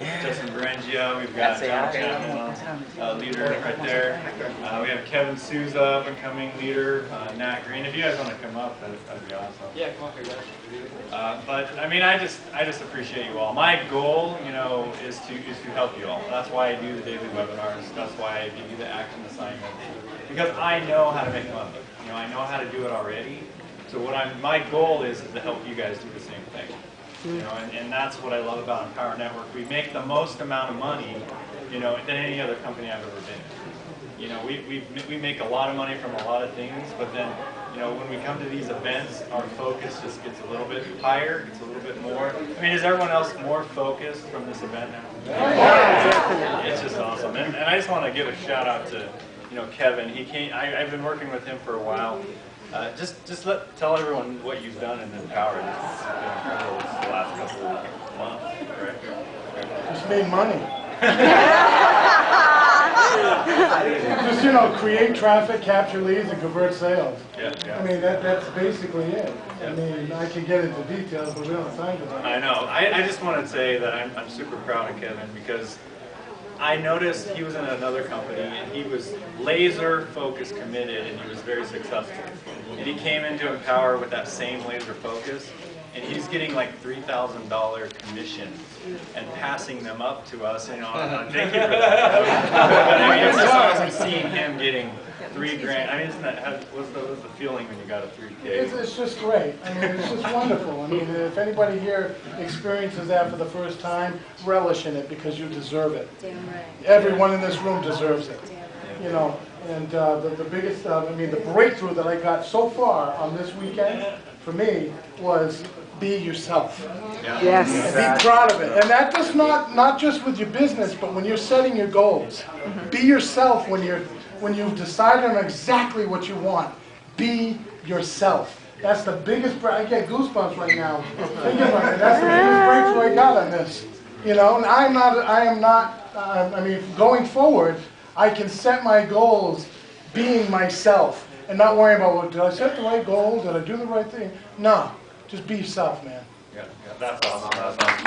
Justin Berengia, we've got John Chapman, leader right there. We have Kevin Souza, up and coming leader. Nat Green. If you guys want to come up, that'd be awesome. Yeah, come up here, guys. But I mean, I just appreciate you all. My goal, you know, is to help you all. That's why I do the daily webinars. That's why I give you the action assignments, because I know how to make money. You know, I know how to do it already. So my goal is to help you guys do the same thing. You know, and that's what I love about Empower Network. We make the most amount of money, you know, than any other company I've ever been in. You know, we make a lot of money from a lot of things, but then, you know, when we come to these events, our focus just gets a little bit higher, gets a little bit more. I mean, is everyone else more focused from this event now? It's just awesome. And I just want to give a shout out to, you know, Kevin. He came. I've been working with him for a while. Tell everyone what you've done in Empower. It's been incredible the last couple of months, right? Just made money. Just, you know, create traffic, capture leads, and convert sales. Yeah. I mean, that's basically it. I mean, I can get into details, but we don't have time for that. I know. I just want to say that I'm super proud of Kevin, because I noticed he was in another company and he was laser focused, committed, and he was very successful. And he came into Empower with that same laser focus, and he's getting like $3,000 commissions and passing them up to us. You know, thank you for that. But I mean, it's just awesome seeing him getting $3,000. I mean, isn't that what's the feeling when you got a $3K? It's just great. I mean, it's just wonderful. I mean, if anybody here experiences that for the first time, relish in it, because you deserve it. Damn right. Everyone in this room deserves it. You know, and the biggest, I mean, the breakthrough that I got so far on this weekend for me was be yourself. Yes. And be proud of it. And that does not just with your business, but when you're setting your goals. Be yourself when you've decided on exactly what you want. Be yourself. That's the biggest, I get goosebumps right now thinking about it. That's the biggest breakthrough I got on this. You know, and I mean, going forward, I can set my goals being myself and not worrying about, well, did I set the right goal? Did I do the right thing? No. Just be yourself, man. Yeah, that's awesome. That's awesome.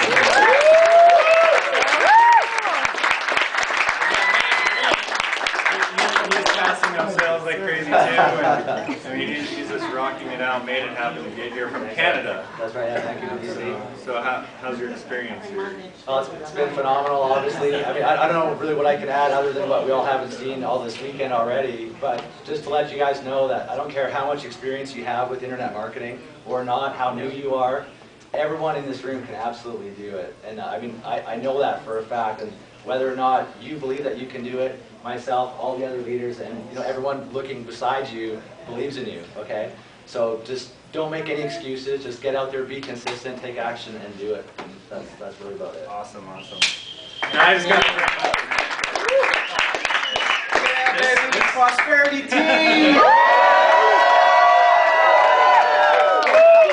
He's passing up sales like crazy too. I mean, he's just rocking it out, made it happen to get here from Canada. That's right, yeah, thank you for being here. So how's your experience here? Oh, it's been phenomenal, obviously. I mean, I don't know really what I can add other than what we all haven't seen all this weekend already, but just to let you guys know that I don't care how much experience you have with internet marketing or not, how new you are, everyone in this room can absolutely do it. And I mean, I know that for a fact, and whether or not you believe that you can do it, myself, all the other leaders, and you know, everyone looking beside you believes in you, okay? So just don't make any excuses, just get out there, be consistent, take action, and do it. And that's really about it. Awesome. Now I just got the prosperity team!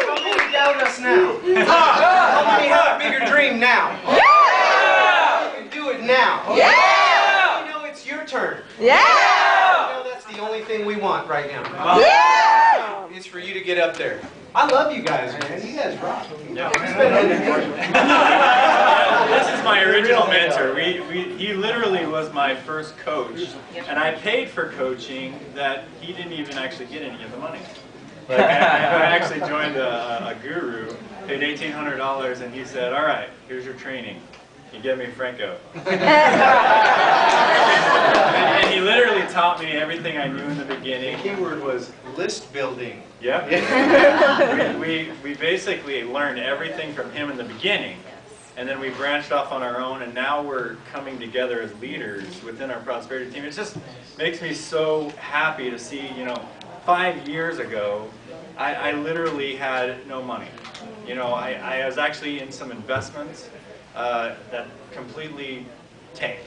How many doubt us now? How many have a bigger dream now? Yeah! You can do it now. Yeah! You know it's your turn. Yeah! You know that's the only thing we want right now. Yeah! Is for you to get up there. I love you guys, man. You guys rock. Yeah. This is my original mentor. He literally was my first coach, and I paid for coaching that he didn't even actually get any of the money. Like, I actually joined a guru, paid $1,800, and he said, "All right, here's your training. You get me Franco." And he literally taught me everything I knew in the beginning. The keyword was list building. Yep. We basically learned everything from him in the beginning, and then we branched off on our own, and now we're coming together as leaders within our prosperity team. It just makes me so happy to see, you know, 5 years ago, I literally had no money. You know, I was actually in some investments that completely tanked.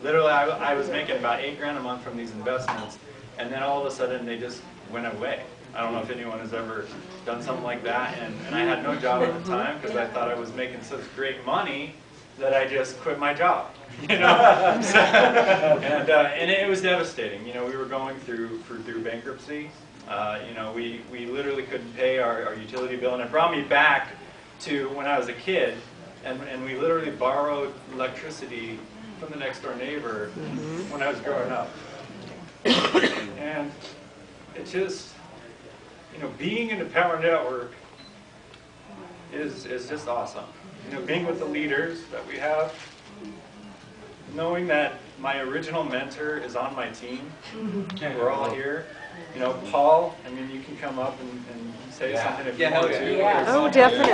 Literally, I was making about $8,000 a month from these investments, and then all of a sudden they just went away. I don't know if anyone has ever done something like that, and I had no job at the time because I thought I was making such great money that I just quit my job. You know, and it was devastating. You know, we were going through bankruptcy. You know, we literally couldn't pay our utility bill, and it brought me back to when I was a kid. and we literally borrowed electricity from the next door neighbor when I was growing up. And it just, you know, being in the Power Network is just awesome. You know, being with the leaders that we have, knowing that my original mentor is on my team. We're all here. You know, Paul, I mean, you can come up and say something if you want to. Yeah. Oh, definitely.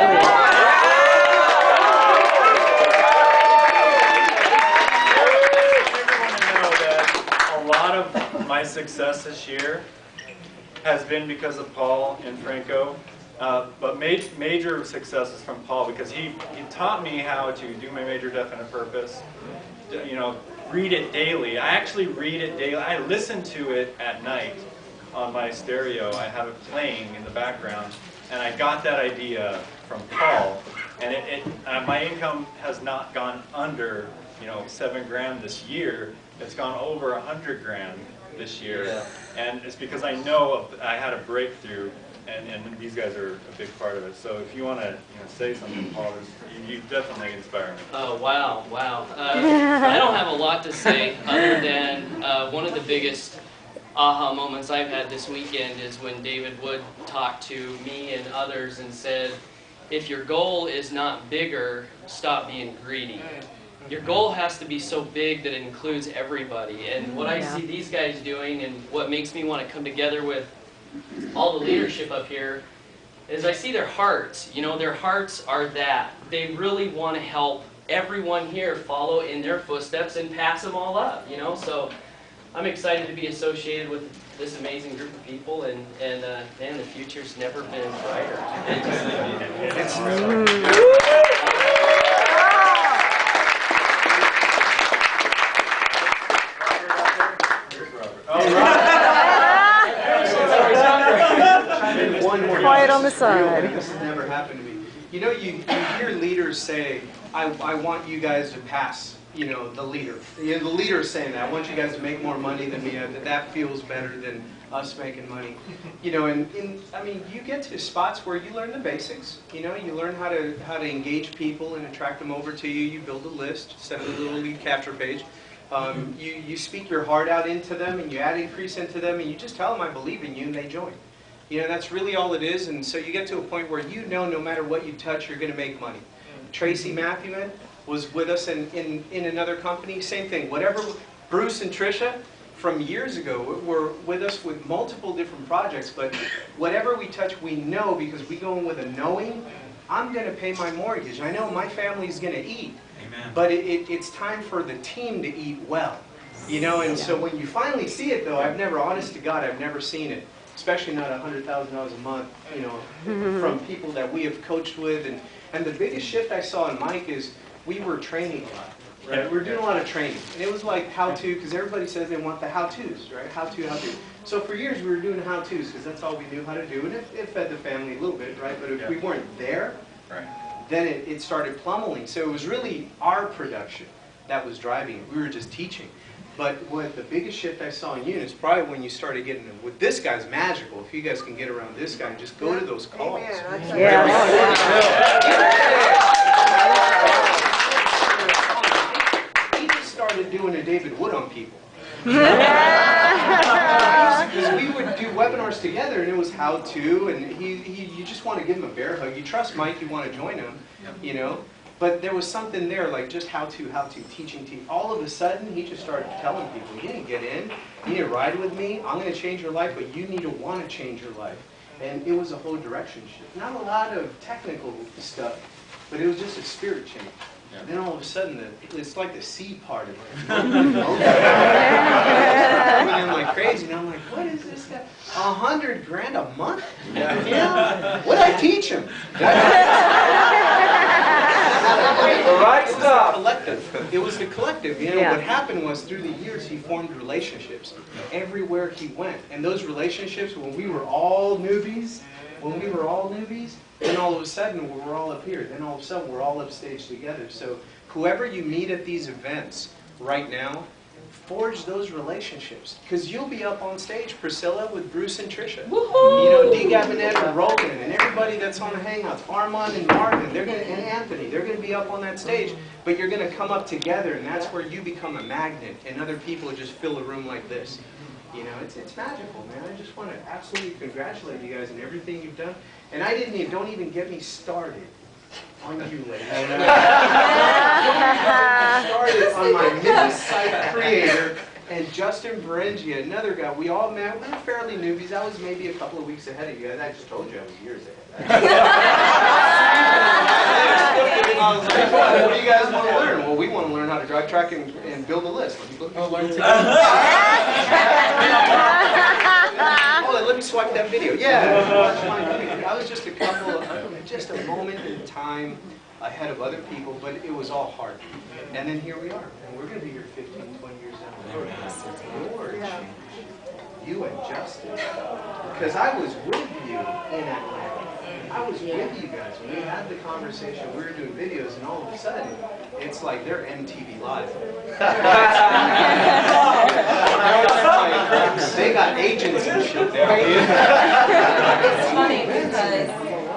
A lot of my success this year has been because of Paul and Franco, but major successes from Paul because he taught me how to do my major definite purpose, you know, read it daily. I actually read it daily. I listen to it at night on my stereo. I have it playing in the background, and I got that idea from Paul, and my income has not gone under, you know, $7,000 this year. It's gone over $100,000 this year, and it's because I know I had a breakthrough, and these guys are a big part of it. So if you want to, you know, say something, Paul, you definitely inspire me. Oh, wow. I don't have a lot to say other than one of the biggest aha moments I've had this weekend is when David Wood talked to me and others and said, if your goal is not bigger, stop being greedy. Your goal has to be so big that it includes everybody. And what I see these guys doing and what makes me want to come together with all the leadership up here is I see their hearts. You know, their hearts are that. They really want to help everyone here follow in their footsteps and pass them all up, you know. So I'm excited to be associated with this amazing group of people, and man, the future's never been brighter. One more. Quiet on the side. This has never happened to me. You know, you hear leaders say, I want you guys to pass, you know, the leader. You know, the leader is saying that. I want you guys to make more money than me. That feels better than us making money. You know, and I mean, you get to spots where you learn the basics. You know, you learn how to engage people and attract them over to you. You build a list, set a little lead capture page. You speak your heart out into them, and you add increase into them, and you just tell them, I believe in you, and they join. You know, that's really all it is, and so you get to a point where you know no matter what you touch, you're going to make money. Tracy Matthewman was with us in another company, same thing. Whatever, Bruce and Tricia from years ago were with us with multiple different projects, but whatever we touch, we know because we go in with a knowing, I'm going to pay my mortgage. I know my family's going to eat, but it's time for the team to eat well. You know, and so when you finally see it, though, honest to God, I've never seen it. Especially not $100,000 a month, you know, from people that we have coached with. And the biggest shift I saw in Mike is we were training a lot. Right? We were doing a lot of training. And it was like how-to, because everybody says they want the how-tos, right? How-to. So for years we were doing how-tos because that's all we knew how to do. And it fed the family a little bit, right? But if we weren't there, then it started plummeting. So it was really our production that was driving it. We were just teaching. But what the biggest shift I saw in you is probably when you started getting with this guy's magical. If you guys can get around this guy, just go to those calls. He just started doing a David Wood on people. Because we would do webinars together, and it was how to, and you just want to give him a bear hug. You trust Mike, you want to join him, you know. But there was something there, like just how to, teaching. All of a sudden, he just started telling people, you need to get in, you need to ride with me, I'm going to change your life, but you need to want to change your life. And it was a whole direction shift. Not a lot of technical stuff, but it was just a spirit change. And then all of a sudden, it's like the seed part of it. Coming in like crazy, and I'm like, what is this guy? $100,000 a month? Yeah. What did I teach him? The right stuff. It was the collective. You know, what happened was through the years he formed relationships everywhere he went. And those relationships, when we were all newbies, then all of a sudden we're all up here. Then all of a sudden we're all upstage together. So whoever you meet at these events right now, forge those relationships. Because you'll be up on stage, Priscilla, with Bruce and Trisha. You know, D. Gabinette and Rogan and everybody that's on the Hangouts, Armand and Martin, and Anthony, they're going to be up on that stage, but you're going to come up together, and that's where you become a magnet, and other people just fill a room like this. You know, it's magical, man. I just want to absolutely congratulate you guys on everything you've done. And don't even get me started on you, ladies. Started on my mini site creator and Justin Berengia, another guy. We all met. We were fairly newbies. I was maybe a couple of weeks ahead of you guys. I just told you I was years ahead. I was like, what do you guys want to learn? Well, we want to learn how to drive track and build a list. Let me swipe that video. Yeah. I was just a moment in time ahead of other people, but it was all hard. And then here we are. And we're going to be here 15, 20 years down the road. George, you and Justin. Because I was with you in Atlanta. I was with you guys when we had the conversation. We were doing videos, and all of a sudden, it's like they're MTV Live. They got agents and shit there.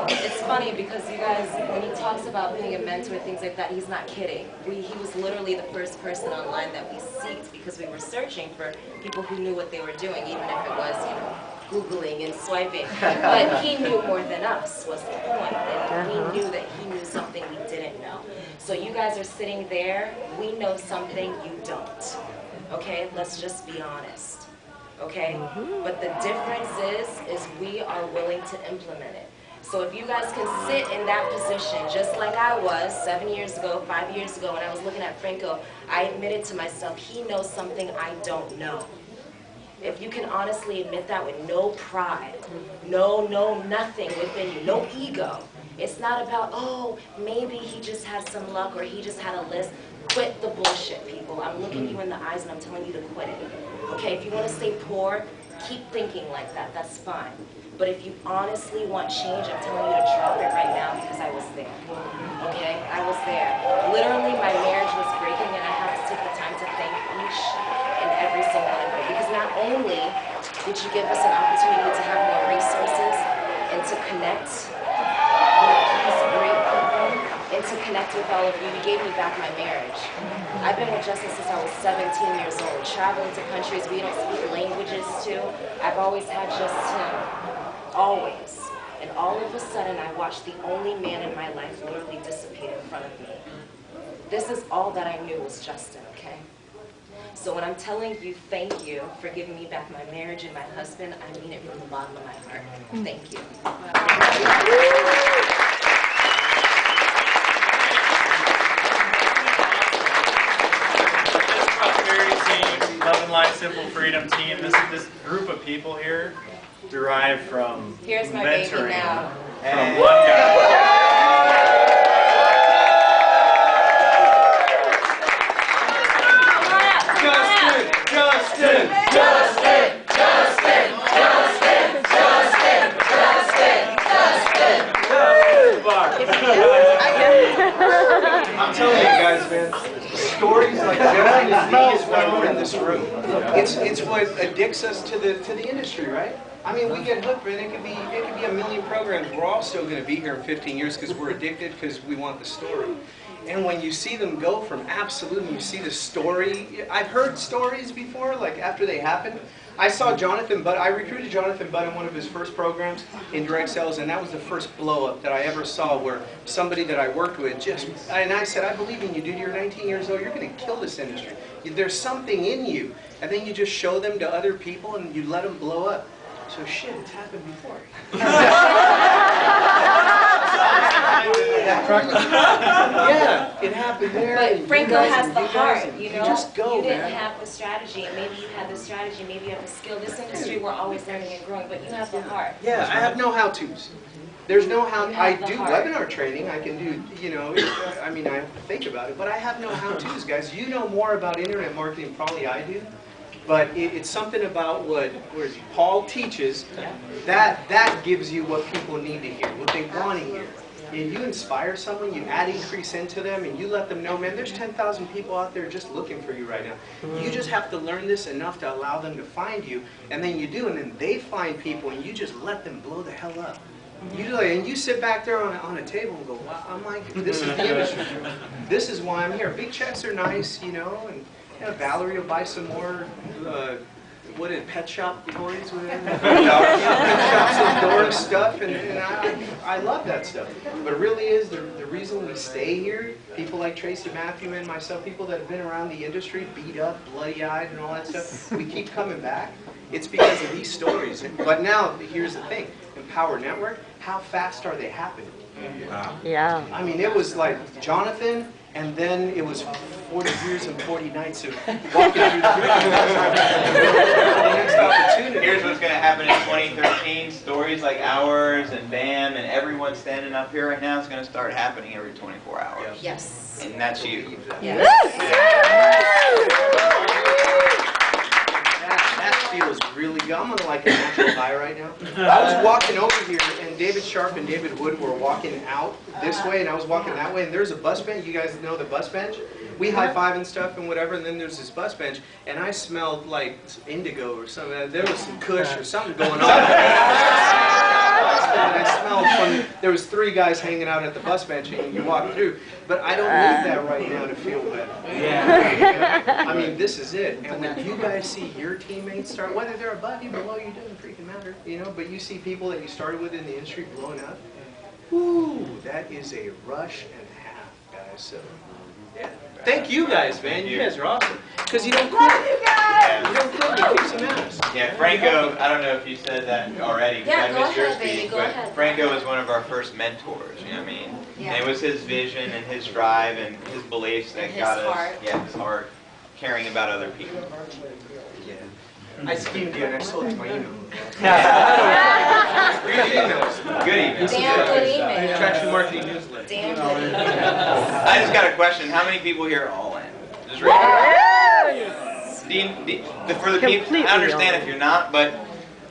It's funny because you guys, when he talks about being a mentor and things like that, he's not kidding. He was literally the first person online that we seeked because we were searching for people who knew what they were doing, even if it was, you know, Googling and swiping. But he knew more than us, was the point. And we knew that he knew something we didn't know. So you guys are sitting there, we know something you don't. Okay, let's just be honest. Okay? But the difference is we are willing to implement it. So if you guys can sit in that position, just like I was 7 years ago, 5 years ago, when I was looking at Franco, I admitted to myself, he knows something I don't know. If you can honestly admit that with no pride, nothing within you, no ego. It's not about, oh, maybe he just had some luck or he just had a list. Quit the bullshit, people. I'm looking you in the eyes and I'm telling you to quit it. Okay, if you want to stay poor, keep thinking like that. That's fine. But if you honestly want change, I'm telling you to drop it right now because I was there. Okay? I was there. Literally, my marriage was breaking and I had to take the time to thank each and every single one of you. Because not only did you give us an opportunity to have more resources and to connect with these great people and to connect with all of you, you gave me back my marriage. I've been with Justin since I was 17 years old, traveling to countries we don't speak languages to. I've always had just him. Always. And all of a sudden, I watched the only man in my life literally dissipate in front of me. This is all that I knew was Justin, okay? So when I'm telling you thank you for giving me back my marriage and my husband, I mean it from the bottom of my heart. Thank you. This prosperity team, Love and Life Simple Freedom team, this group of people here derived from Here's my mentoring baby now. from one guy. I'm telling you guys, man, stories like Justin is why we're in this room. It's what addicts us to the industry, right? I mean, we get hooked, man. It could be a million programs. We're all still going to be here in 15 years because we're addicted because we want the story. And when you see them go from absolute, and you see the story, I've heard stories before, like after they happened. I saw Jonathan Budd, I recruited Jonathan Budd in one of his first programs in direct sales, and that was the first blow up that I ever saw where somebody that I worked with and I said, I believe in you, dude, you're 19 years old, you're going to kill this industry. There's something in you. And then you just show them to other people and you let them blow up. So shit, it's happened before. Yeah, it happened there. But Franco has the heart, you know? You just go, you didn't man. have the strategy, and maybe you had the strategy, maybe you have the skill. This industry, we're always learning and growing, but you have the heart. Yeah, I have no how-tos. There's no how. You I have the do heart. webinar training. I can do, you know, I mean, I have to think about it, but I have no how-tos, guys. You know more about internet marketing than probably I do. But it's something about what Paul teaches that gives you what people need to hear, what they want to hear. If you inspire someone, you add increase into them, and you let them know, man, there's 10,000 people out there just looking for you right now. You just have to learn this enough to allow them to find you, and then you do, and then they find people, and you just let them blow the hell up. And you sit back there on a table and go, wow, I'm like, this is the industry. This is why I'm here. Big checks are nice, you know, and Valerie will buy some more, pet shop toys? Pet shops and door stuff, and I love that stuff. But it really is the reason we stay here, people like Tracy Matthew and myself, people that have been around the industry, beat up, bloody-eyed and all that stuff, we keep coming back. It's because of these stories. But now, here's the thing. Empower Network, how fast are they happening? Wow. Yeah. I mean, it was like Jonathan, and then it was 40 years and 40 nights of walking through the next opportunity. Here's what's going to happen in 2013. Stories like ours and BAM and everyone standing up here right now is going to start happening every 24 hours. Yes. And that's you. Yes. That feels really good. I'm on like a natural high right now. I was walking over here, and David Sharp and David Wood were walking out this way, and I was walking that way, and there's a bus bench. You guys know the bus bench? We high-five and stuff and whatever, and then there's this bus bench, and I smelled like indigo or something. There was some kush or something going on. And I smelled from, there was 3 guys hanging out at the bus bench, and you walk through. But I don't need that right now to feel better. Yeah. I mean, this is it. And when you guys see your teammates start, whether they're above you, below you, doesn't freaking matter, you know, but you see people that you started with in the industry blowing up, whoo, that is a rush and a half, guys. So, yeah. Thank you guys, man. You guys are awesome. Because you don't quit. Love you guys. You don't quit. You keep some ass. Yeah, Franco, I don't know if you said that already, because Yeah, I go missed your ahead, baby, speech, go but ahead. Franco was one of our first mentors, you know what I mean? Yeah. And it was his vision and his drive and his beliefs that And got his us, heart. his heart, caring about other people. Yeah. I schemed you and I sold you my email. Good email. Damn good email. Traction marketing newsletter. Damn good email. I just got a question. How many people here are all in? Just raise your hand. For the people, Completely I understand if you're not, but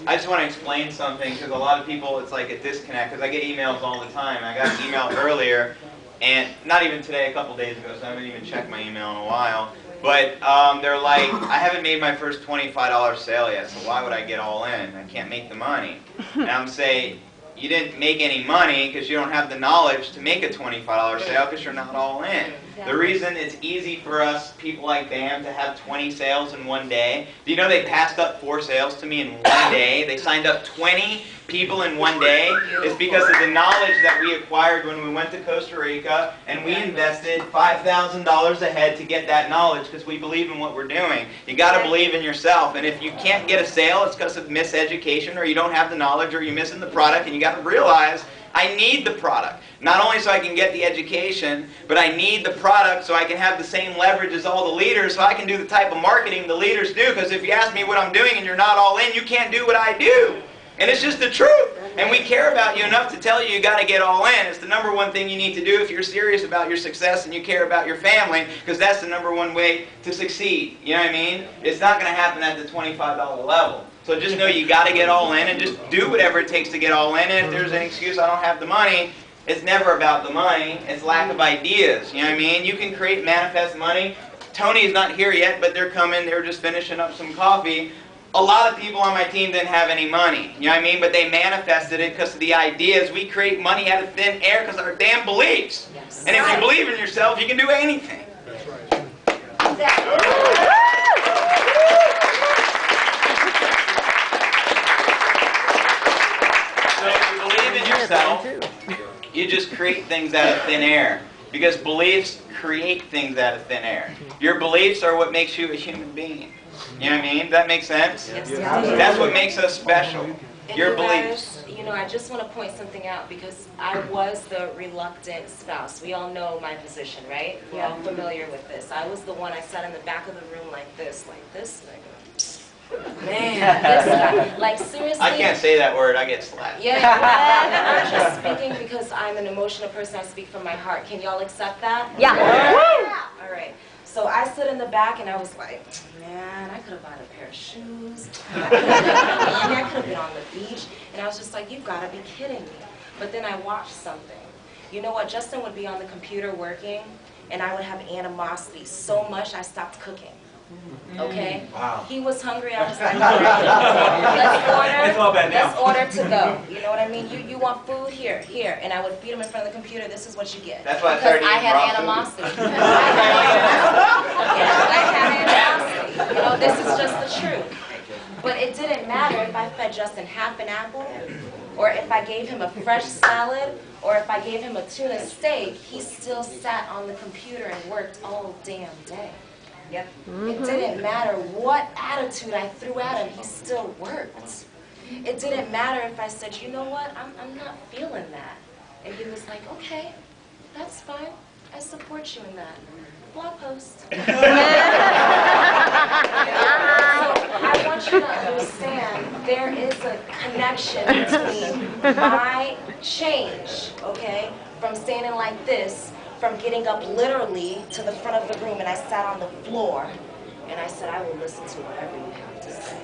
I just want to explain something because a lot of people, it's like a disconnect because I get emails all the time. I got an email earlier, and not even today, a couple days ago, so I haven't even checked my email in a while. But they're like, I haven't made my first $25 sale yet, so why would I get all in? I can't make the money. And I'm saying, you didn't make any money because you don't have the knowledge to make a $25 sale because you're not all in. The reason it's easy for us, people like BAM, to have 20 sales in one day, do you know they passed up 4 sales to me in one day? They signed up 20 people in one day. It's because of the knowledge that we acquired when we went to Costa Rica, and we invested $5,000 ahead to get that knowledge because we believe in what we're doing. You got to believe in yourself, and if you can't get a sale, it's because of miseducation, or you don't have the knowledge, or you're missing the product, and you got to realize, I need the product. Not only so I can get the education, but I need the product so I can have the same leverage as all the leaders, so I can do the type of marketing the leaders do, because if you ask me what I'm doing and you're not all in, you can't do what I do. And it's just the truth. And we care about you enough to tell you got to get all in. It's the #1 thing you need to do if you're serious about your success and you care about your family, because that's the #1 way to succeed. You know what I mean? It's not going to happen at the $25 level. So just know you got to get all in and just do whatever it takes to get all in. And if there's an excuse, I don't have the money, it's never about the money. It's lack of ideas. You know what I mean? You can create manifest money. Tony's not here yet, but they're coming. They're just finishing up some coffee. A lot of people on my team didn't have any money, you know what I mean? But they manifested it because of the ideas. We create money out of thin air because of our damn beliefs. Yes. And if you believe in yourself, you can do anything. That's right. So if you believe in yourself, you just create things out of thin air. Because beliefs create things out of thin air. Your beliefs are what makes you a human being. You know what I mean? That makes sense? Yes. That's what makes us special. And Your you beliefs. guys, you know, I just want to point something out because I was the reluctant spouse. We all know my position, right? We're all familiar with this. I was the one, I sat in the back of the room like this nigga. Man, this guy. Like, seriously. I can't say that word. I get slapped. Yeah, I'm just speaking because I'm an emotional person. I speak from my heart. Can y'all accept that? Yeah. All right. So I stood in the back and I was like, man, I could have bought a pair of shoes. I could have been on the beach. And I was just like, you've got to be kidding me. But then I watched something. You know what? Justin would be on the computer working, and I would have animosity so much I stopped cooking. Okay? Wow. He was hungry, I was like, all right, let's order to go. You know what I mean? You want food? Here. And I would feed him in front of the computer, this is what you get. That's why I because started I eating had raw animosity. food. I had animosity. You know, this is just the truth. But it didn't matter if I fed Justin half an apple, or if I gave him a fresh salad, or if I gave him a tuna steak, he still sat on the computer and worked all damn day. Yep. It didn't matter what attitude I threw at him, he still worked. It didn't matter if I said, you know what, I'm not feeling that. And he was like, okay, that's fine. I support you in that. Blog post. So I want you to understand there is a connection between my change, okay, from standing like this, from getting up literally to the front of the room, and I sat on the floor and I said, I will listen to whatever you have to say.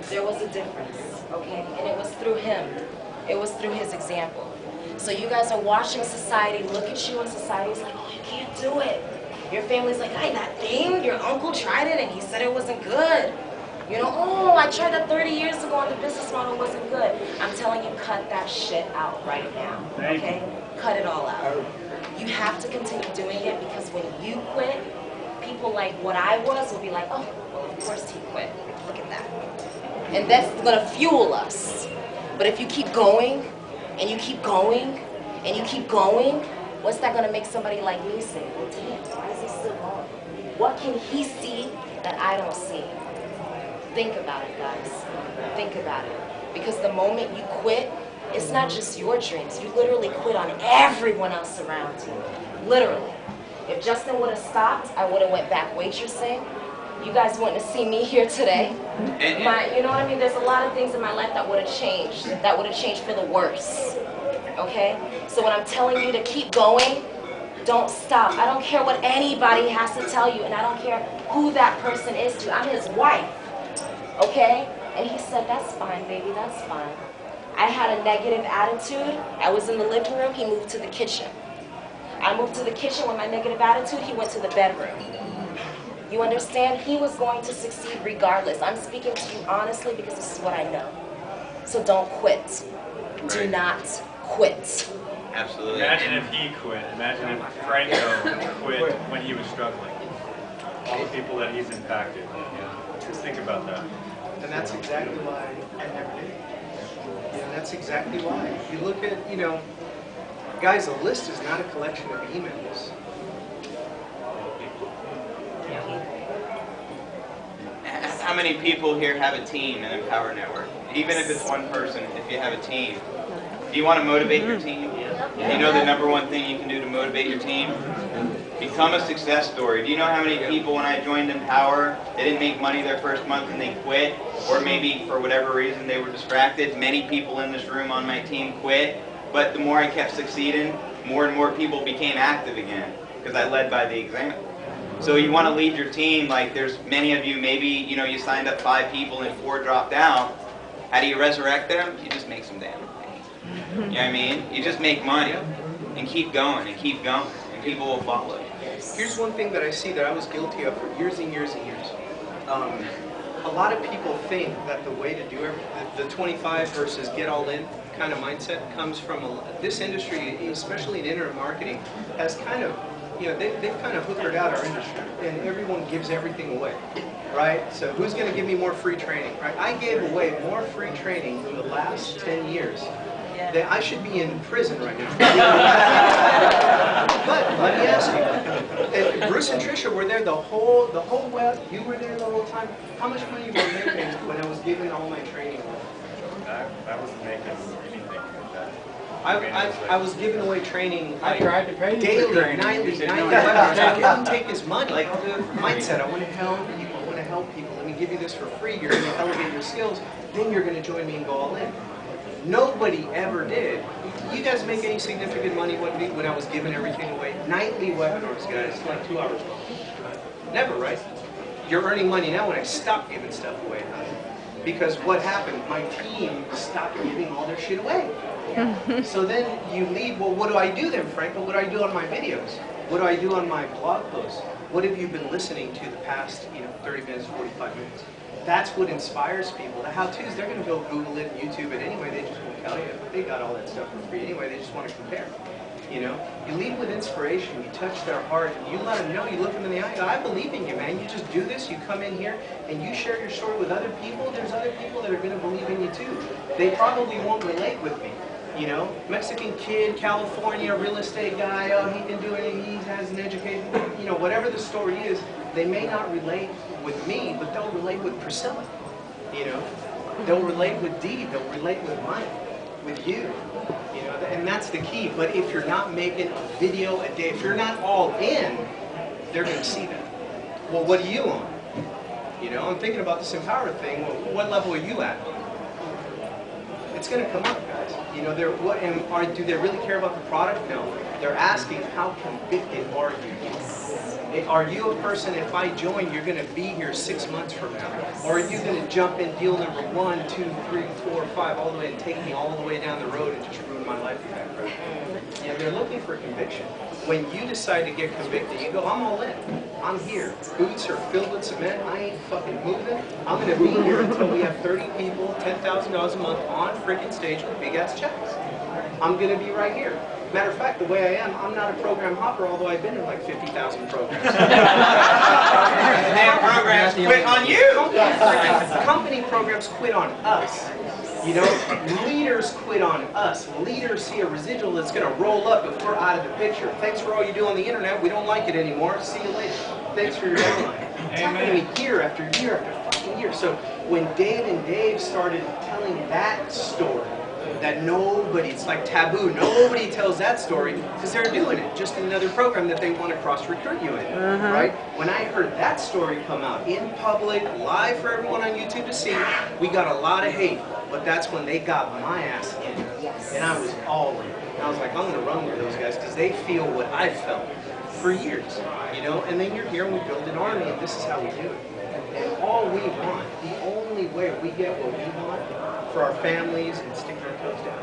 There was a difference, okay, and it was through him. It was through his example. So you guys are watching society look at you, and society's like, oh, you can't do it. Your family's like, hey, that thing, your uncle tried it and he said it wasn't good. You know, oh, I tried that 30 years ago and the business model wasn't good. I'm telling you, cut that shit out right now, okay? Cut it all out. You have to continue doing it, because when you quit, people like what I was will be like, oh, well, of course he quit. Look at that. And that's gonna fuel us. But if you keep going, and you keep going, and you keep going, what's that gonna make somebody like me say? Well, damn, why is he still going? What can he see that I don't see? Think about it, guys. Think about it. Because the moment you quit, it's not just your dreams. You literally quit on everyone else around you. Literally. If Justin would have stopped, I would have went back waitressing. You guys wouldn't have seen me here today. You know what I mean? There's a lot of things in my life that would have changed. That would have changed for the worse. Okay? So when I'm telling you to keep going, don't stop. I don't care what anybody has to tell you, and I don't care who that person is to. I'm his wife. Okay? And he said, that's fine, baby, that's fine. I had a negative attitude. I was in the living room, he moved to the kitchen. I moved to the kitchen with my negative attitude, he went to the bedroom. You understand? He was going to succeed regardless. I'm speaking to you honestly because this is what I know. So don't quit. Do not quit. Absolutely. Imagine if he quit. Imagine if Franco quit when he was struggling. All the people that he's impacted. Yeah. Just think about that. And that's exactly why I never did. Yeah, that's exactly why. You look at, you know, guys, a list is not a collection of emails. How many people here have a team in Empower Network? Even if it's one person, if you have a team. Do you want to motivate your team? Do you know the #1 thing you can do to motivate your team? Become a success story. Do you know how many people, when I joined Empower, they didn't make money their first month and they quit? Or maybe for whatever reason they were distracted. Many people in this room on my team quit. But the more I kept succeeding, more and more people became active again. Because I led by the example. So you want to lead your team, like there's many of you, maybe you know you signed up 5 people and 4 dropped out. How do you resurrect them? You just make some damn money. You know what I mean? You just make money and keep going and keep going, and people will follow you. Here's one thing that I see that I was guilty of for years and years and years. A lot of people think that the way to do it, the 25 versus get all in kind of mindset comes from this industry, especially in internet marketing, has kind of, you know, they've kind of hookered out our industry, and everyone gives everything away, right? So who's going to give me more free training, right? I gave away more free training in the last 10 years that I should be in prison right now. But let me ask you, and Bruce and Tricia were there the whole web. You were there the whole time. How much money were you making when I was giving all my training away? That wasn't making anything like that. I was giving away training like tried to pay you daily, for training. nightly, You said 90 no. webinars. I didn't take his money. Like the mindset, I want to help people. I want to help people. Let me give you this for free. You're going to elevate your skills. Then you're going to join me and go all in. Nobody ever did. You guys make any significant money when I was giving everything away? Nightly webinars, guys, like 2 hours. Never, right? You're earning money now when I stopped giving stuff away. Because what happened? My team stopped giving all their shit away. So then you leave, well, what do I do then, Frank? What do I do on my videos? What do I do on my blog posts? What have you been listening to the past 30 minutes, 45 minutes? That's what inspires people. The how-tos, they're going to go Google it, YouTube it anyway. They just won't tell you. They got all that stuff for free anyway. They just want to compare. You lead with inspiration. You touch their heart. You let them know. You look them in the eye. I believe in you, man. You just do this. You come in here and you share your story with other people. There's other people that are going to believe in you too. They probably won't relate with me. Mexican kid, California, real estate guy, oh, he can do it, he has an education, whatever the story is, they may not relate with me, but they'll relate with Priscilla, They'll relate with Dee, they'll relate with Mike, with you, and that's the key. But if you're not making a video a day, if you're not all in, they're going to see that. Well, what are you on? I'm thinking about this Empower thing, well, what level are you at? It's going to come up, guys. Do they really care about the product? No. They're asking, how convicted are you? Are you a person, if I join, you're going to be here 6 months from now? Or are you going to jump in deal number 1, 2, 3, 4, 5, all the way and take me all the way down the road and just ruin my life with that crap? They're looking for conviction. When you decide to get convicted, you go, I'm all in. I'm here. Boots are filled with cement. I ain't fucking moving. I'm going to be here until we have 30 people, $10,000 a month on freaking stage with big ass checks. I'm going to be right here. Matter of fact, the way I am, I'm not a program hopper, although I've been in like 50,000 programs. Damn programs quit on you! Company programs quit on us. Leaders quit on us. Leaders see a residual that's going to roll up if we're out of the picture. Thanks for all you do on the internet. We don't like it anymore. See you later. Thanks for your downline. It's happened to me year after year after fucking year. So when Dave started telling that story, that it's like taboo. Nobody tells that story because they're doing it just in another program that they want to cross-recruit you in, right? When I heard that story come out in public, live for everyone on YouTube to see, we got a lot of hate, but that's when they got my ass in, and I was all in. And I was like, I'm going to run with those guys because they feel what I felt for years, And then you're here and we build an army, and this is how we do it. And all we want, the only way we get what we want for our families and sticking our toes down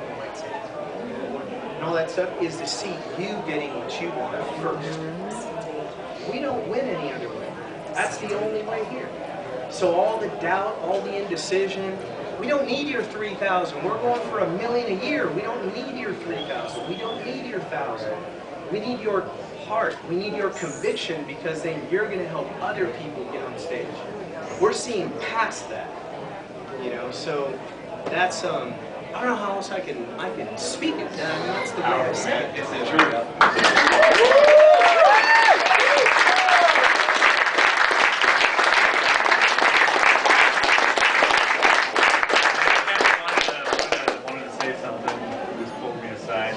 and all that stuff is to see you getting what you want first. We don't win any other way. That's the only way here. So all the doubt, all the indecision, we don't need your 3,000. We're going for $1 million a year. We don't need your 3,000. We don't need your 1,000. We need your heart. We need your conviction, because then you're going to help other people get on stage. We're seeing past that, So that's I don't know how else I can speak it. That's the way I say it. It's the truth. Wanted to say something. Just pulled me aside.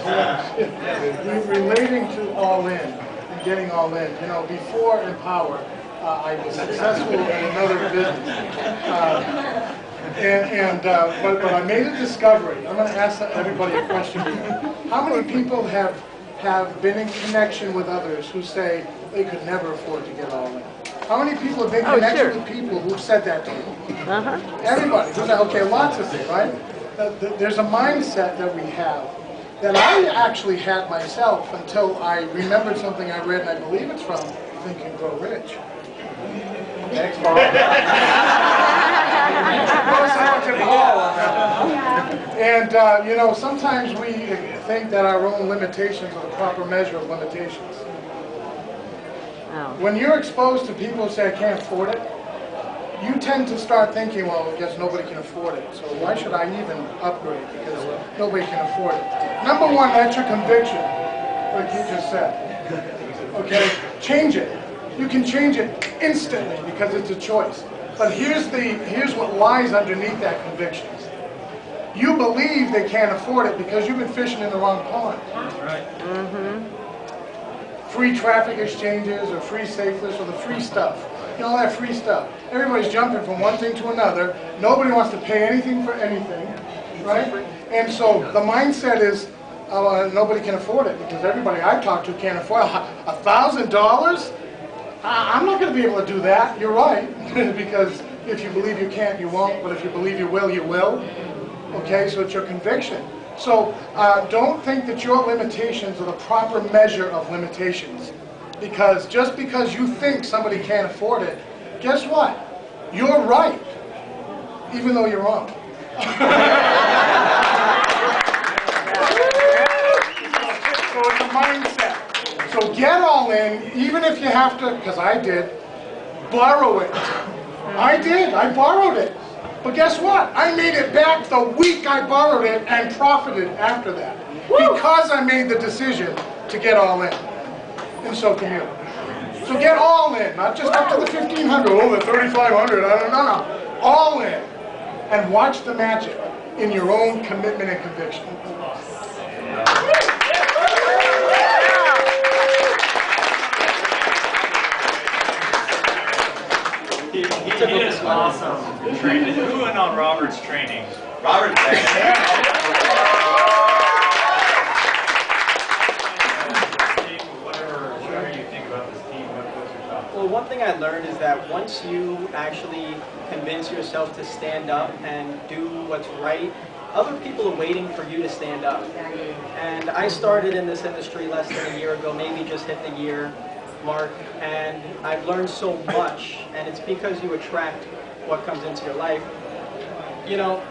Relating to all in and getting all in. Before Empower, I was successful in another business. But I made a discovery. I'm going to ask everybody a question. How many people have been in connection with others who say they could never afford to get all in? How many people have been connected with people who've said that to you? Everybody. Okay, lots of it, right? There's a mindset that we have that I actually had myself until I remembered something I read, and I believe it's from Think and Grow Rich. Thanks, Paul. And, sometimes we think that our own limitations are the proper measure of limitations. When you're exposed to people who say, I can't afford it, you tend to start thinking, well, I guess nobody can afford it, so why should I even upgrade, because nobody can afford it. Number one, that's your conviction, like you just said. Okay, change it. You can change it instantly because it's a choice. But here's what lies underneath that conviction. You believe they can't afford it because you've been fishing in the wrong pond. That's right. Free traffic exchanges or free safe lists or the free stuff. All that free stuff. Everybody's jumping from one thing to another. Nobody wants to pay anything for anything, right? And so the mindset is nobody can afford it because everybody I talk to can't afford it. $1,000? I'm not going to be able to do that. You're right, because if you believe you can't, you won't. But if you believe you will, you will. Okay, so it's your conviction. So don't think that your limitations are the proper measure of limitations. Because just because you think somebody can't afford it, guess what? You're right, even though you're wrong. So it's a mindset. So get all in, even if you have to, because I did, borrow it. I did, I borrowed it. But guess what? I made it back the week I borrowed it and profited after that. Because I made the decision to get all in. And so can you. So get all in, not just up to the 1,500, oh, the 3,500, I don't know, no. All in. And watch the magic in your own commitment and conviction. He is awesome. Training. Who went on Robert's training? Robert's Whatever you think about this team, what's your thoughts? Well, one thing I learned is that once you actually convince yourself to stand up and do what's right, other people are waiting for you to stand up. And I started in this industry less than a year ago, maybe just hit the year mark, and I've learned so much, and it's because you attract what comes into your life. You know,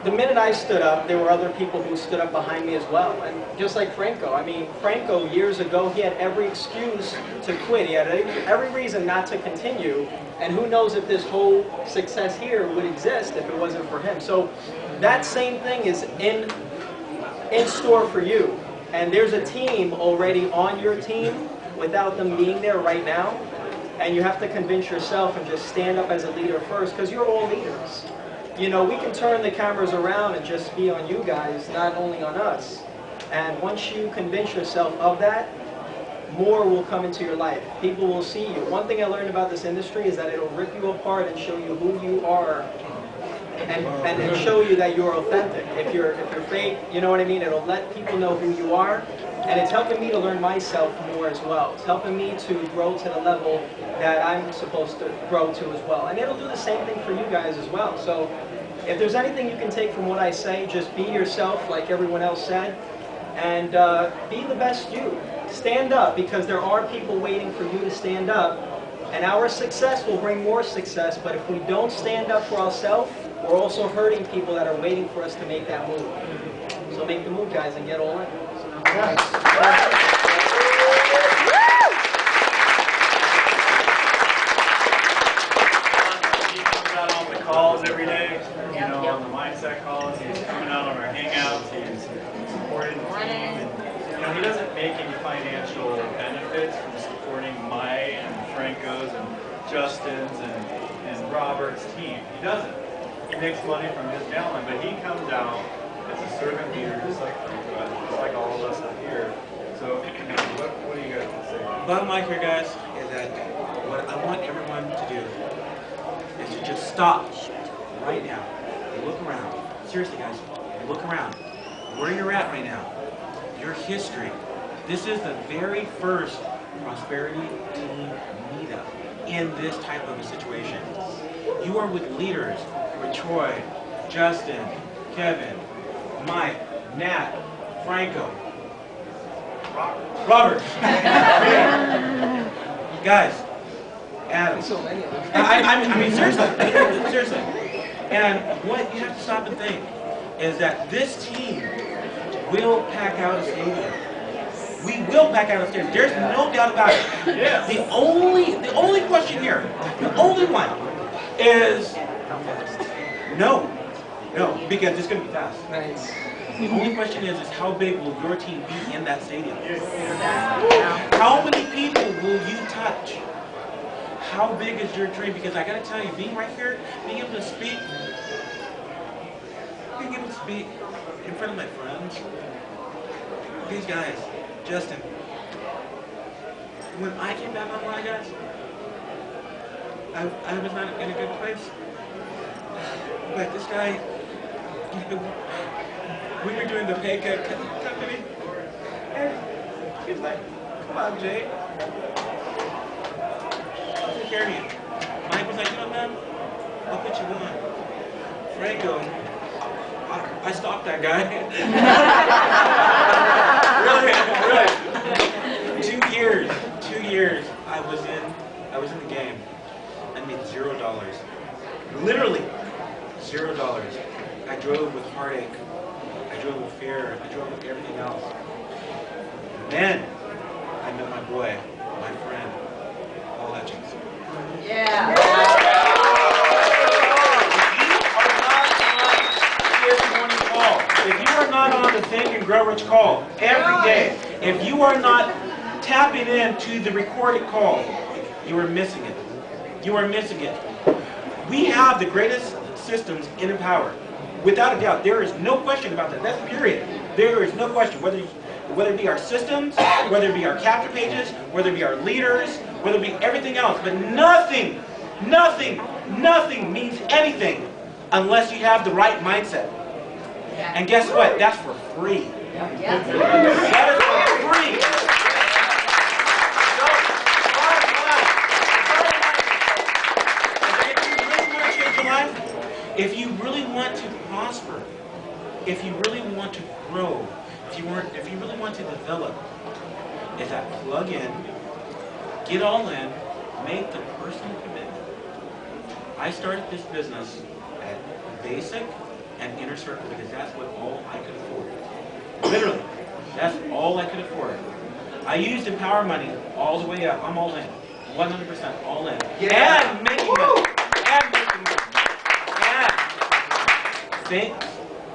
the minute I stood up, there were other people who stood up behind me as well. And just like Franco, I mean, Franco years ago, he had every excuse to quit. He had every reason not to continue. And who knows if this whole success here would exist if it wasn't for him. So that same thing is in store for you. And there's a team already on your team without them being there right now. And you have to convince yourself and just stand up as a leader first, because you're all leaders. You know, we can turn the cameras around and just be on you guys, not only on us. And once you convince yourself of that, more will come into your life. People will see you. One thing I learned about this industry is that it'll rip you apart and show you who you are, and show you that you're authentic. If you're fake, you know what I mean? It'll let people know who you are. And it's helping me to learn myself more as well. It's helping me to grow to the level that I'm supposed to grow to as well. And it'll do the same thing for you guys as well. So if there's anything you can take from what I say, just be yourself like everyone else said. And be the best you. Stand up, because there are people waiting for you to stand up. And our success will bring more success. But if we don't stand up for ourselves, we're also hurting people that are waiting for us to make that move. So make the move, guys, and get all in. He comes out on the calls every day, you know, on the mindset calls. He's coming out on our hangouts. He's supporting the team. And, you know, he doesn't make any financial benefits from supporting my and Franco's and Justin's and Robert's team. He doesn't. He makes money from his downline, but he comes out as a servant leader, just like Franco, just like all of us up here. So, what do you guys say? Bottom line here, guys, is that what I want everyone to do is to just stop right now and look around. Seriously, guys, look around. Where you're at right now, your history. This is the very first prosperity team meetup in this type of a situation. You are with leaders, with Troy, Justin, Kevin, Mike, Nat, Franco, Robert. Guys, Adam. I mean, seriously. And what you have to stop and think is that this team will pack out a stadium. We will pack out a stadium. There's no doubt about it. Yes. The only question here, the only one, is no, because it's going to be fast. Nice. The only question is how big will your team be in that stadium? How many people will you touch? How big is your dream? Because I got to tell you, being right here, being able to speak in front of my friends, these guys, Justin, when I came back online, guys, I was not in a good place. But this guy, we were doing the pay cut company, and he's like, come on, Jay. I'll take care of you. Mike was like, you know, man, I'll put you on. Franco, I I stopped that guy. Really. 2 years I was in the game. I made $0. Literally $0. I drove with heartache. I drove with fear. I drove with everything else. Then I met my boy, my friend, Paul Hutchins. Yeah. If you are not on the Think and Grow Rich call every day, if you are not tapping into the recorded call, you are missing it. You are missing it. We have the greatest systems in Empower. Without a doubt, there is no question about that. That's period. There is no question. Whether it be our systems, whether it be our capture pages, whether it be our leaders, whether it be everything else, but nothing means anything unless you have the right mindset. And guess what? That's for free. That is for free. If you really want to prosper, if you really want to grow, if you really want to develop, is that plug in, get all in, make the personal commitment. I started this business at basic and inner circle because that's what all I could afford. Literally, that's all I could afford. I used Empower money all the way up. I'm all in, 100% all in, and making money. Thanks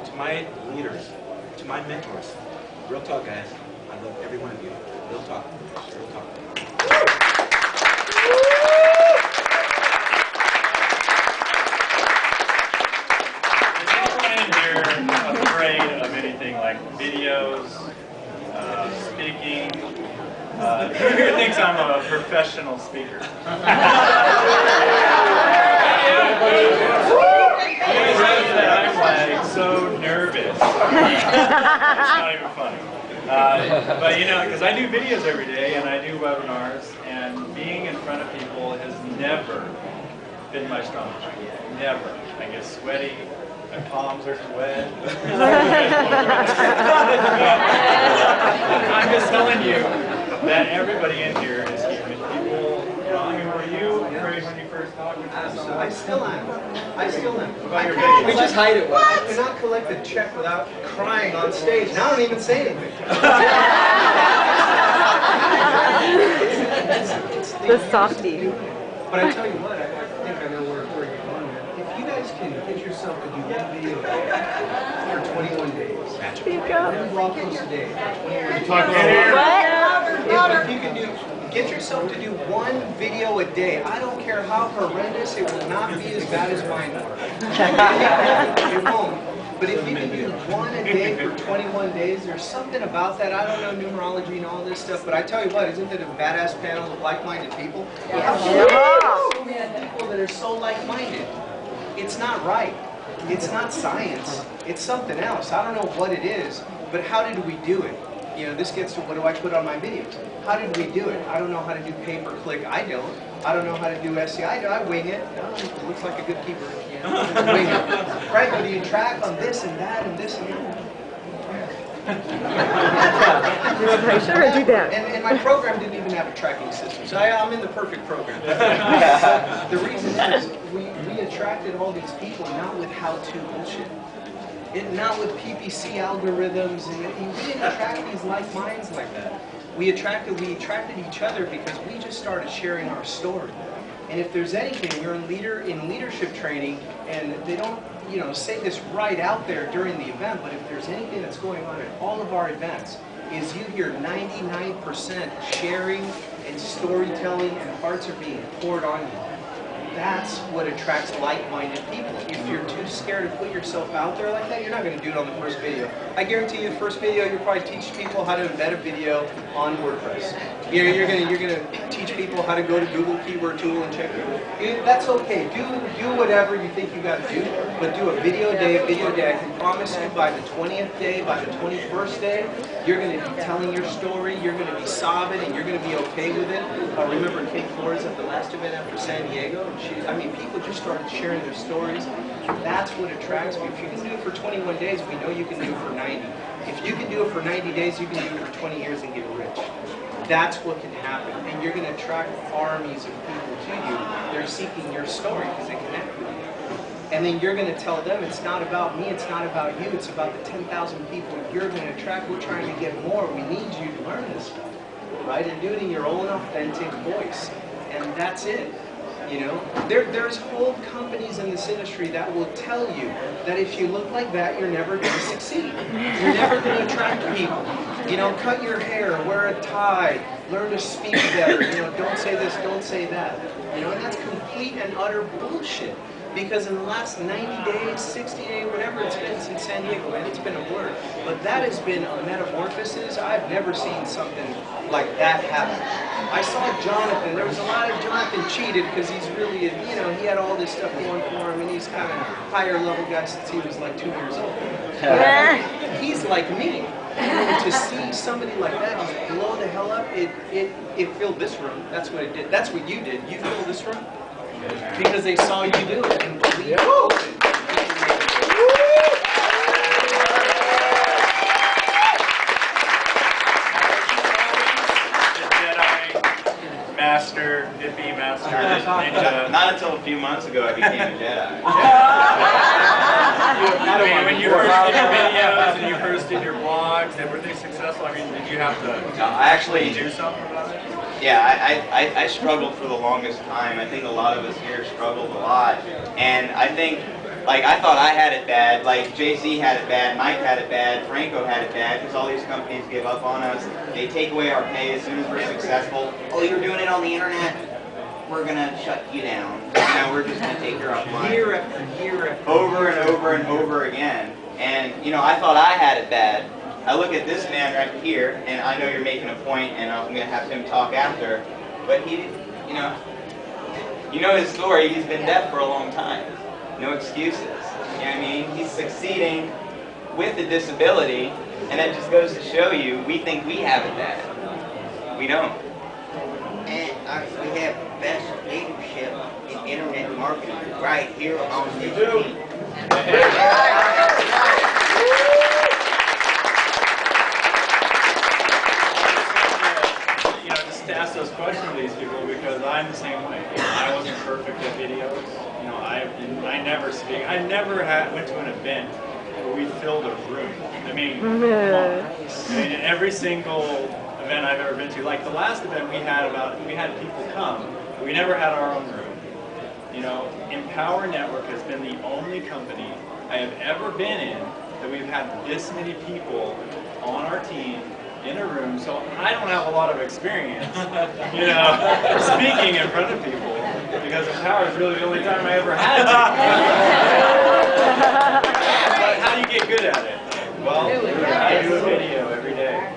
to my leaders, to my mentors. Real talk, guys. I love every one of you. Real talk. Real talk. Is anyone in here afraid of anything like videos, speaking? Who here thinks I'm a professional speaker? I'm like so nervous. It's not even funny. But you know, because I do videos every day and I do webinars, and being in front of people has never been my strong point. Never. I get sweaty. My palms are sweat. I'm just telling you that everybody in here is human. People, you know, I mean, were you afraid when you first talked? I still am. I still am. What about your videos? We just hide it well. I cannot collect a check without crying on stage, and I don't even say anything. The softie. But I tell you what, I think I know where you're going. If you guys can get yourself to do one video for 21 days, Speak up. one blog post a day for 21 days. What? If you can get yourself to do one video a day, I don't care how horrendous, it will not be as bad as mine are. It won't. But if you can do one a day for 21 days, there's something about that. I don't know numerology and all this stuff, but I tell you what, isn't it a badass panel of like-minded people? Yeah. So many people that are so like-minded. It's not right. It's not science. It's something else. I don't know what it is, but how did we do it? You know, this gets to what do I put on my videos? How did we do it? I don't know how to do pay-per-click. I don't. I don't know how to do SEO. I wing it. It looks like a good keeper. You know, wing it. Right, but you track on this and that and this and that. Sure, do that. And my program didn't even have a tracking system, so I'm in the perfect program. The reason is we attracted all these people not with how-to bullshit. Not with PPC algorithms, and we didn't attract these like minds like that. We attracted each other because we just started sharing our story. And if there's anything, you're in leadership training, and they don't, you know, say this right out there during the event, but if there's anything that's going on at all of our events, is you hear 99% sharing and storytelling, and hearts are being poured on you. That's what attracts like-minded people. If you're too scared to put yourself out there like that, you're not going to do it on the first video. I guarantee you, the first video, you'll probably teach people how to embed a video on WordPress. You're going to teach people how to go to Google Keyword Tool and check it. That's okay. Do whatever you think you got to do, but do a video day. I can promise you by the 20th day, by the 21st day, you're going to be telling your story. You're going to be sobbing, and you're going to be okay with it. I remember Kate Flores at the last event after San Diego. And people just started sharing their stories. That's what attracts me. If you can do it for 21 days, we know you can do it for 90. If you can do it for 90 days, you can do it for 20 years and get rich. That's what can happen, and you're going to attract armies of people to you. They're seeking your story because they connect with you. And then you're going to tell them, it's not about me, it's not about you, it's about the 10,000 people you're going to attract. We're trying to get more. We need you to learn this stuff, right? And do it in your own authentic voice. And that's it. You know, there's whole companies in this industry that will tell you that if you look like that, you're never going to succeed. You're never going to attract people. You know, cut your hair, wear a tie, learn to speak better. You know, don't say this, don't say that. You know, and that's complete and utter bullshit. Because in the last 90 days, 60 days, whatever it's been since San Diego, and it's been a blur, but that has been a metamorphosis. I've never seen something like that happen. I saw Jonathan. There was a lot of Jonathan cheated because he's really, you know, he had all this stuff going for him, and he's kind of higher level guy since he was like 2 years old. He's like me. And to see somebody like that just blow the hell up, it filled this room. That's what it did. That's what you did. You filled this room because they saw you do it. And Master, Dippy Master, Ninja. Not until a few months ago I became a Jedi. I mean, when you first did your videos and you first did your blogs, were they successful? I mean, did you have to actually do something about it? Yeah, I struggled for the longest time. I think a lot of us here struggled a lot. And I think, like, I thought I had it bad. Like, JC had it bad, Mike had it bad, Franco had it bad, because all these companies give up on us. They take away our pay as soon as we're successful. Oh, you're doing it on the internet? We're going to shut you down. You know, we're just going to take your upline. Year after year after over and over and over again. And, you know, I thought I had it bad. I look at this man right here, and I know you're making a point, and I'm going to have him talk after, but he, you know his story. He's been deaf for a long time. No excuses. You know what I mean? He's succeeding with a disability, and that just goes to show you, we think we have it bad. We don't. And we have the best leadership in internet marketing right here on this team. To ask those questions to these people, because I'm the same way. I wasn't perfect at videos. You know, I never speak. I never went to an event where we filled a room. I mean, come on. I mean, every single event I've ever been to, like the last event we had people come, but we never had our own room. You know, Empower Network has been the only company I have ever been in that we've had this many people on our team in a room, so I don't have a lot of experience, you know, speaking in front of people, because Empower is really the only time I ever had to. But how do you get good at it? Well, I do a video every day.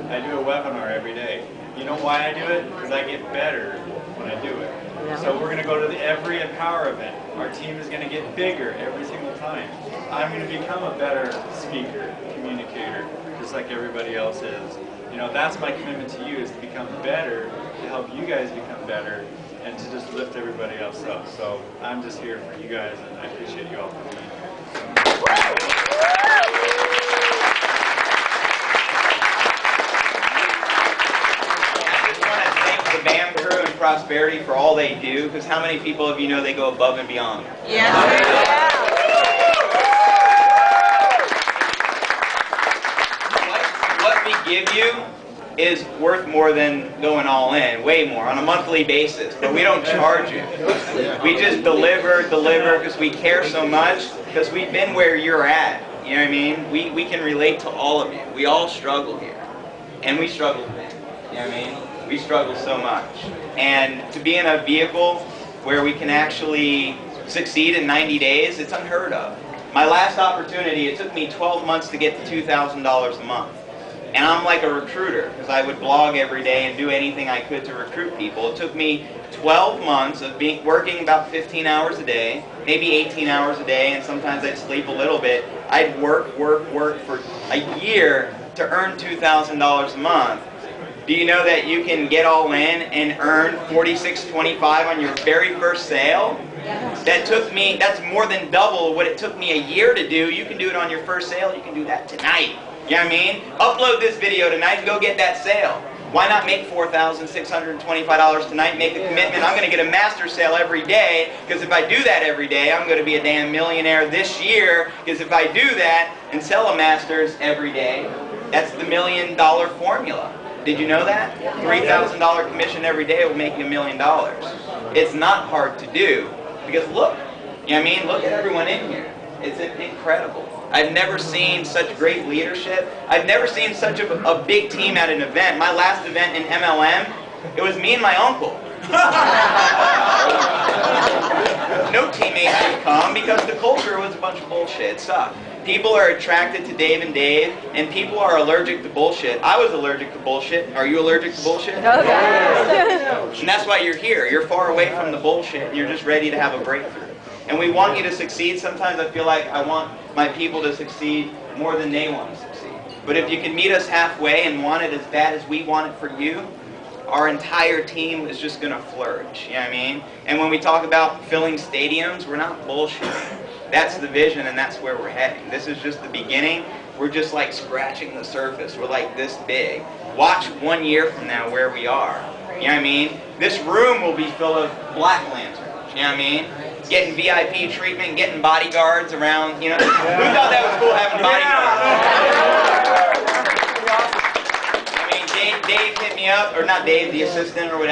I do a webinar every day. You know why I do it? Because I get better when I do it. So we're going to go to every Empower event. Our team is going to get bigger every single time. I'm going to become a better speaker, communicator, just like everybody else is. You know, that's my commitment to you, is to become better, to help you guys become better, and to just lift everybody else up. So I'm just here for you guys, and I appreciate you all for being here. The BAM crew and Prosperity for all they do, because how many people of you know they go above and beyond? Yeah. What we give you is worth more than going all in, way more, on a monthly basis, but we don't charge you. We just deliver, because we care so much, because we've been where you're at, you know what I mean? We can relate to all of you. We all struggle here, and we struggle with it, you know what I mean? We struggle so much. And to be in a vehicle where we can actually succeed in 90 days, it's unheard of. My last opportunity, it took me 12 months to get to $2,000 a month. And I'm like a recruiter, because I would blog every day and do anything I could to recruit people. It took me 12 months of working about 15 hours a day, maybe 18 hours a day, and sometimes I'd sleep a little bit. I'd work for a year to earn $2,000 a month. Do you know that you can get all in and earn $46.25 on your very first sale? That's more than double what it took me a year to do. You can do it on your first sale. You can do that tonight. You know what I mean? Upload this video tonight and go get that sale. Why not make $4,625 tonight? Make a commitment. I'm going to get a master sale every day, because if I do that every day, I'm going to be a damn millionaire this year, because if I do that and sell a masters every day, that's the $1 million formula. Did you know that? $3,000 commission every day will make you $1 million. It's not hard to do, because look, you know what I mean? Look at everyone in here. It's incredible. I've never seen such great leadership. I've never seen such a big team at an event. My last event in MLM, it was me and my uncle. No teammates would come because the culture was a bunch of bullshit. It sucked. People are attracted to Dave and Dave, and people are allergic to bullshit. I was allergic to bullshit. Are you allergic to bullshit? Okay. And that's why you're here. You're far away from the bullshit, and you're just ready to have a breakthrough. And we want you to succeed. Sometimes I feel like I want my people to succeed more than they want to succeed. But if you can meet us halfway and want it as bad as we want it for you, our entire team is just going to flourish. You know what I mean? And when we talk about filling stadiums, we're not bullshitting. That's the vision, and that's where we're heading. This is just the beginning. We're just like scratching the surface. We're like this big. Watch 1 year from now where we are. You know what I mean? This room will be full of black lanterns. You know what I mean? Getting VIP treatment, getting bodyguards around, you know. Who thought that was cool having bodyguards? I mean, Dave hit me up, or not Dave, the assistant or whatever.